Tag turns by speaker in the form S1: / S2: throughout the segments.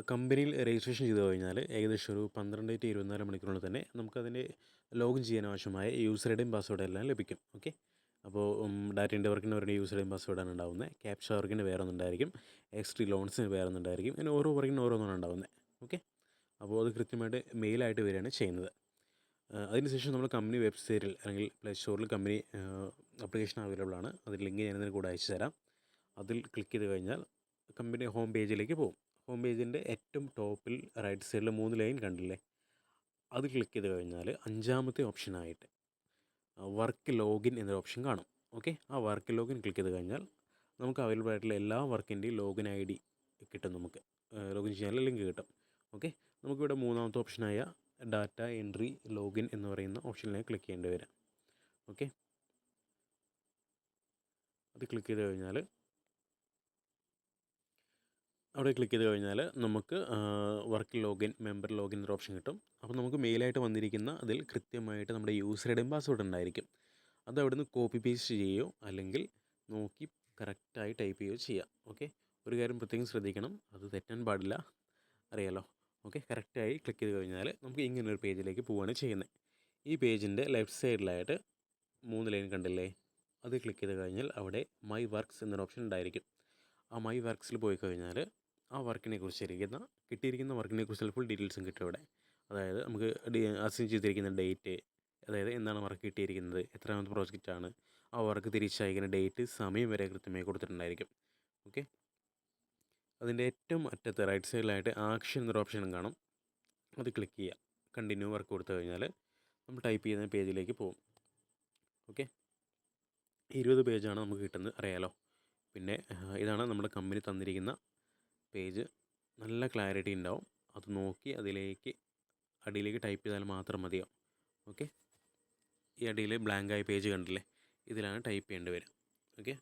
S1: കമ്പനിയിൽ രജിസ്ട്രേഷൻ ചെയ്ത് കഴിഞ്ഞാൽ ഏകദേശം ഒരു 12 ടു 24 മണിക്കൂറിനുള്ളിൽ തന്നെ നമുക്കതിന് ലോഗിൻ ചെയ്യാൻ ആവശ്യമായ യൂസർ ഐഡിയും പാസ്വേഡും എല്ലാം ലഭിക്കും. ഓക്കെ. അപ്പോൾ ഡാറ്റ എൻട്രി വർക്കിന് അവരുടെ യൂസർ ഐഡിയും പാസ്വേഡാണ് ഉണ്ടാവുന്നത്. ക്യാപ്ച വർക്കിന് വേറെ ഒന്നുണ്ടായിരിക്കും. എക്സ്ട്രീ ലോൺസിന് വേറെ ഒന്നുണ്ടായിരിക്കും. അങ്ങനെ ഓരോ വർക്കിന് ഓരോന്നാണ് ഉണ്ടാവുന്നത്. ഓക്കെ. അപ്പോൾ അത് കൃത്യമായിട്ട് മെയിലായിട്ട് വരികയാണ് ചെയ്യുന്നത്. അതിനുശേഷം നമ്മൾ കമ്പനി വെബ്സൈറ്റിൽ അല്ലെങ്കിൽ പ്ലേ സ്റ്റോറിൽ കമ്പനി ആപ്ലിക്കേഷൻ അവൈലബിൾ ആണ്. അതിൽ ലിങ്ക് ഞാനിതിന് കൂടെ അയച്ചു തരാം. അതിൽ ക്ലിക്ക് ചെയ്ത് കഴിഞ്ഞാൽ കമ്പനി ഹോം പേജിലേക്ക് പോകും. ഹോം പേജിൻ്റെ ഏറ്റവും ടോപ്പിൽ റൈറ്റ് സൈഡിൽ 3 ലൈൻ കണ്ടില്ലേ, അത് ക്ലിക്ക് ചെയ്ത് കഴിഞ്ഞാൽ 5ാമത്തെ ഓപ്ഷനായിട്ട് വർക്ക് ലോഗിൻ എന്നൊരു ഓപ്ഷൻ കാണും. ഓക്കെ. ആ വർക്ക് ലോഗിൻ ക്ലിക്ക് ചെയ്ത് കഴിഞ്ഞാൽ നമുക്ക് അവൈലബിൾ ആയിട്ടുള്ള എല്ലാ വർക്കിൻ്റെയും ലോഗിൻ ID കിട്ടും. നമുക്ക് ലോഗിൻ ചെയ്യാനുള്ള ലിങ്ക് കിട്ടും. ഓക്കെ. നമുക്കിവിടെ 3ാമത്തെ ഓപ്ഷനായ ഡാറ്റ എൻട്രി ലോഗിൻ എന്ന് പറയുന്ന ഓപ്ഷനിലേക്ക് ക്ലിക്ക് ചെയ്യേണ്ടി വരാം. ഓക്കെ. അത് ക്ലിക്ക് ചെയ്ത് കഴിഞ്ഞാൽ അവിടെ ക്ലിക്ക് ചെയ്ത് കഴിഞ്ഞാൽ നമുക്ക് വർക്ക് ലോഗിൻ, മെമ്പർ ലോഗിൻ എന്നൊരു ഓപ്ഷൻ കിട്ടും. അപ്പോൾ നമുക്ക് മെയിലായിട്ട് വന്നിരിക്കുന്ന അതിൽ കൃത്യമായിട്ട് നമ്മുടെ യൂസർ ഐഡിയും പാസ്വേഡ് ഉണ്ടായിരിക്കും. അത് അവിടുന്ന് കോപ്പി പേസ്റ്റ് ചെയ്യുകയോ അല്ലെങ്കിൽ നോക്കി കറക്റ്റായി ടൈപ്പ് ചെയ്യുകയോ ചെയ്യാം. ഓക്കെ. ഒരു കാര്യം പ്രത്യേകം ശ്രദ്ധിക്കണം, അത് തെറ്റാൻ പാടില്ല, അറിയാലോ. ഓക്കെ. കറക്റ്റായി ക്ലിക്ക് ചെയ്ത് കഴിഞ്ഞാൽ നമുക്ക് ഇങ്ങനൊരു പേജിലേക്ക് പോവുകയാണ് ചെയ്യുന്നത്. ഈ പേജിൻ്റെ ലെഫ്റ്റ് സൈഡിലായിട്ട് 3 ലൈൻ കണ്ടില്ലേ, അത് ക്ലിക്ക് ചെയ്ത് കഴിഞ്ഞാൽ അവിടെ മൈ വർക്ക്സ് എന്നൊരു ഓപ്ഷൻ ഉണ്ടായിരിക്കും. ആ മൈ വർക്ക്സിൽ പോയി കഴിഞ്ഞാൽ ആ വർക്കിനെ കുറിച്ചിരിക്കുന്ന കിട്ടിയിരിക്കുന്ന വർക്കിനെ കുറിച്ചുള്ള ഫുൾ ഡീറ്റെയിൽസും കിട്ടും അവിടെ. അതായത് നമുക്ക് അസൈൻ ചെയ്തിരിക്കുന്ന ഡേറ്റ്, അതായത് എന്താണ് വർക്ക് കിട്ടിയിരിക്കുന്നത്, എത്രാമത്തെ പ്രോജക്റ്റാണ്, ആ വർക്ക് തിരിച്ചയക്കുന്ന ഡേറ്റ്, സമയം വരെ കൃത്യമായി കൊടുത്തിട്ടുണ്ടായിരിക്കും. ഓക്കെ. അതിൻ്റെ ഏറ്റവും അറ്റത്ത് റൈറ്റ് സൈഡിലായിട്ട് ആക്ഷൻ എന്നൊരു ഓപ്ഷനും കാണും. അത് ക്ലിക്ക് ചെയ്യുക. കണ്ടിന്യൂ വർക്ക് കൊടുത്തു കഴിഞ്ഞാൽ നമ്മൾ ടൈപ്പ് ചെയ്യുന്ന പേജിലേക്ക് പോകും. ഓക്കെ. 20 പേജാണ് നമുക്ക് കിട്ടുന്നത്, അറിയാലോ. പിന്നെ ഇതാണ് നമ്മുടെ കമ്പനി തന്നിരിക്കുന്ന പേജ്. നല്ല ക്ലാരിറ്റി ഉണ്ടാവും. അത് നോക്കി അതിലേക്ക് അടിയിലേക്ക് ടൈപ്പ് ചെയ്താൽ മാത്രം മതിയാവും. ഓക്കെ. ഈ അടിയിൽ ബ്ലാങ്കായ പേജ് കണ്ടില്ലേ, ഇതിലാണ് ടൈപ്പ് ചെയ്യേണ്ടി വരിക. ഓക്കെ.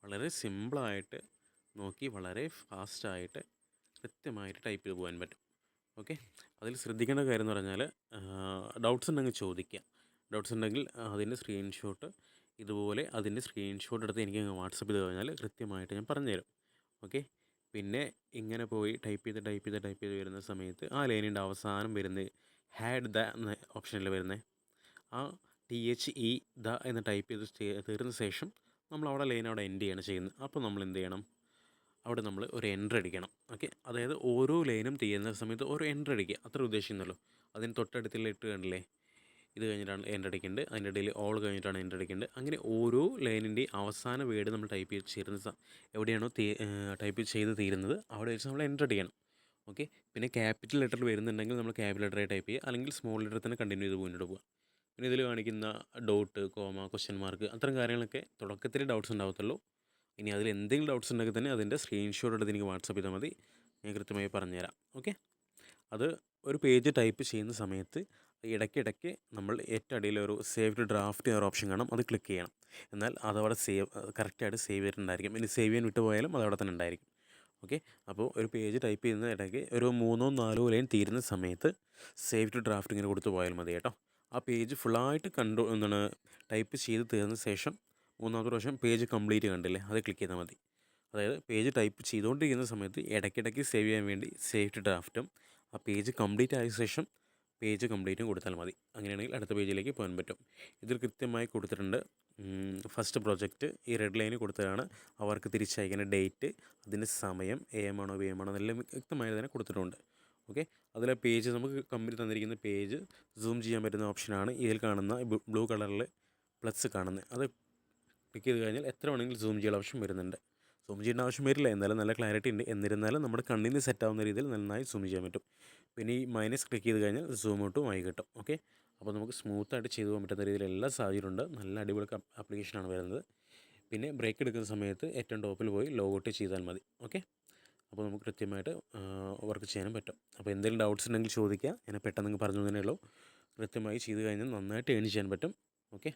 S1: വളരെ സിമ്പിളായിട്ട് നോക്കി വളരെ ഫാസ്റ്റായിട്ട് കൃത്യമായിട്ട് ടൈപ്പ് ചെയ്ത് പോകാൻ പറ്റും. ഓക്കെ. അതിൽ ശ്രദ്ധിക്കേണ്ട കാര്യം എന്ന് പറഞ്ഞാൽ ഡൗട്ട്സ് ഉണ്ടെങ്കിൽ ചോദിക്കുക. ഡൗട്ട്സ് ഉണ്ടെങ്കിൽ അതിൻ്റെ സ്ക്രീൻഷോട്ട് ഇതുപോലെ അതിൻ്റെ സ്ക്രീൻഷോട്ട് എടുത്ത് എനിക്ക് വാട്സപ്പ് ചെയ്ത് കഴിഞ്ഞാൽ കൃത്യമായിട്ട് ഞാൻ പറഞ്ഞുതരും. ഓക്കെ. പിന്നെ ഇങ്ങനെ പോയി ടൈപ്പ് ചെയ്ത് വരുന്ന സമയത്ത് ആ ലൈനിൻ്റെ അവസാനം വരുന്നത് ഹാഡ് ദ എന്ന ഓപ്ഷനിൽ വരുന്നത് ആ THE ദ എന്ന് ടൈപ്പ് ചെയ്ത് തീർന്ന ശേഷം നമ്മൾ അവിടെ ലൈൻ അവിടെ എൻഡ് ചെയ്യാണ് ചെയ്യുന്നത്. അപ്പോൾ നമ്മൾ എന്ത് ചെയ്യണം, അവിടെ നമ്മൾ ഒരു എൻ്റർ അടിക്കണം. ഓക്കെ. അതായത് ഓരോ ലൈനും തീരുന്ന സമയത്ത് ഓരോ എൻ്റർ അടിക്കുക, അത്ര ഉദ്ദേശിക്കുന്നുള്ളൂ. അതിന് തൊട്ടടുത്തുള്ള ഇട്ട് കണ്ടില്ലേ, ഇത് കഴിഞ്ഞിട്ടാണ് എൻ്റർ അടിക്കേണ്ടത്, അതിൻ്റെ ഇടയിൽ ഓൾ കഴിഞ്ഞിട്ടാണ് എൻ്റർ അടിക്കേണ്ടത്. അങ്ങനെ ഓരോ ലൈനിൻ്റെയും അവസാന വേർഡ് നമ്മൾ ടൈപ്പ് ചെയ്ത് ചേരുന്ന എവിടെയാണോ ടൈപ്പ് ചെയ്ത് തീരുന്നത് അവിടെ വെച്ച് നമ്മൾ എൻ്റർ അടിക്കണം. ഓക്കെ. പിന്നെ ക്യാപിറ്റൽ ലെറ്റർ വരുന്നുണ്ടെങ്കിൽ നമ്മൾ ക്യാപിറ്റൽ ലെറ്ററായി ടൈപ്പ് ചെയ്യുക, അല്ലെങ്കിൽ സ്മോൾ ലെറ്റർ തന്നെ കണ്ടിന്യൂ ചെയ്ത് മുന്നോട്ട് പോകുക. പിന്നെ ഇതിൽ കാണിക്കുന്ന ഡോട്ട്, കോമ, ക്വസ്റ്റ്യൻ മാർക്ക്, അത്തരം കാര്യങ്ങളൊക്കെ തുടക്കത്തിൽ ഡൗട്ട്സ് ഉണ്ടാകത്തുള്ളൂ. ഇനി അതിൽ എന്തെങ്കിലും ഡൗട്ട്സ് ഉണ്ടെങ്കിൽ തന്നെ അതിൻ്റെ സ്ക്രീൻഷോട്ട് എടുത്ത് എനിക്ക് വാട്സപ്പ് ചെയ്താൽ മതി, ഞാൻ കൃത്യമായി പറഞ്ഞുതരാം. ഓക്കെ. അത് ഒരു പേജ് ടൈപ്പ് ചെയ്യുന്ന സമയത്ത് ഇടയ്ക്കിടയ്ക്ക് നമ്മൾ ഏറ്റവും അടിയിലൊരു സേവ് ടു ഡ്രാഫ്റ്റ് എന്നൊരു ഓപ്ഷൻ കാണും, അത് ക്ലിക്ക് ചെയ്യണം. എന്നാൽ അതവിടെ കറക്റ്റായിട്ട് സേവ് ചെയ്തിട്ടുണ്ടായിരിക്കും. ഇനി സേവ് ചെയ്യാൻ വിട്ടുപോയാലും അതവിടെ തന്നെ ഉണ്ടായിരിക്കും. ഓക്കെ. അപ്പോൾ ഒരു പേജ് ടൈപ്പ് ചെയ്യുന്ന ഇടയ്ക്ക് ഒരു 3-4 ലൈൻ തീരുന്ന സമയത്ത് സേവ് ടു ഡ്രാഫ്റ്റ് ഇങ്ങനെ കൊടുത്തു പോയാൽ മതി കേട്ടോ. ആ പേജ് ഫുള്ളായിട്ട് ടൈപ്പ് ചെയ്ത് തീർന്ന ശേഷം 3ാമത്തെ പ്രാവശ്യം പേജ് കംപ്ലീറ്റ് കണ്ടില്ലേ, അത് ക്ലിക്ക് ചെയ്താൽ മതി. അതായത് പേജ് ടൈപ്പ് ചെയ്തുകൊണ്ടിരിക്കുന്ന സമയത്ത് ഇടയ്ക്കിടയ്ക്ക് സേവ് ചെയ്യാൻ വേണ്ടി സേവ് ടു ഡ്രാഫ്റ്റും, ആ പേജ് കംപ്ലീറ്റ് ആയ ശേഷം പേജ് കംപ്ലീറ്റും കൊടുത്താൽ മതി. അങ്ങനെയാണെങ്കിൽ അടുത്ത പേജിലേക്ക് പോകാൻ പറ്റും. ഇതിൽ കൃത്യമായി കൊടുത്തിട്ടുണ്ട് ഫസ്റ്റ് പ്രോജക്റ്റ് ഈ റെഡ് ലൈന് കൊടുത്തതാണ്, അവർക്ക് തിരിച്ചയക്കുന്ന ഡേറ്റ്, അതിൻ്റെ സമയം, AM ആണോ PM ആണോ എന്നെല്ലാം വ്യക്തമായി തന്നെ കൊടുത്തിട്ടുണ്ട്. ഓക്കെ. അതിലെ പേജ് നമുക്ക് കമ്പനി തന്നിരിക്കുന്ന പേജ് സൂം ചെയ്യാൻ പറ്റുന്ന ഓപ്ഷനാണ് ഇതിൽ കാണുന്ന ബ്ലൂ കളറിൽ പ്ലസ് കാണുന്നത്. അത് ക്ലിക്ക് ചെയ്ത് കഴിഞ്ഞാൽ എത്ര വേണമെങ്കിലും സൂം ചെയ്യാൻ ആവശ്യം വരുന്നുണ്ട്. സൂം ചെയ്യേണ്ട ആവശ്യം വരില്ല, എന്നാലും നല്ല ക്ലാരിറ്റി ഉണ്ട്. എന്നിരുന്നാലും നമ്മുടെ കണ്ണിന് സെറ്റാവുന്ന രീതിയിൽ നന്നായി സൂം ചെയ്യാൻ പറ്റും. പിന്നെ ഈ മൈനസ് ക്ലിക്ക് ചെയ്ത് കഴിഞ്ഞാൽ സൂം ഔട്ടും ആയി കിട്ടും. ഓക്കെ. അപ്പോൾ നമുക്ക് സ്മൂത്തായിട്ട് ചെയ്തു പോകാൻ പറ്റുന്ന രീതിയിൽ എല്ലാ സാഹചര്യമുണ്ട്. നല്ല അടിപൊളി ആപ്ലിക്കേഷനാണ് വരുന്നത്. പിന്നെ ബ്രേക്ക് എടുക്കുന്ന സമയത്ത് ഏറ്റവും ടോപ്പിൽ പോയി ലോഗൗട്ട് ചെയ്താൽ മതി. ഓക്കെ. അപ്പോൾ നമുക്ക് കൃത്യമായിട്ട് വർക്ക് ചെയ്യാനും പറ്റും. അപ്പോൾ എന്തെങ്കിലും ഡൗട്ട്സ് ഉണ്ടെങ്കിൽ ചോദിക്കുക, ഞാൻ പെട്ടെന്ന് പറഞ്ഞു തന്നേ ഉള്ളൂ. കൃത്യമായി ചെയ്ത് കഴിഞ്ഞാൽ നന്നായിട്ട് ഏൺ ചെയ്യാൻ പറ്റും. ഓക്കെ.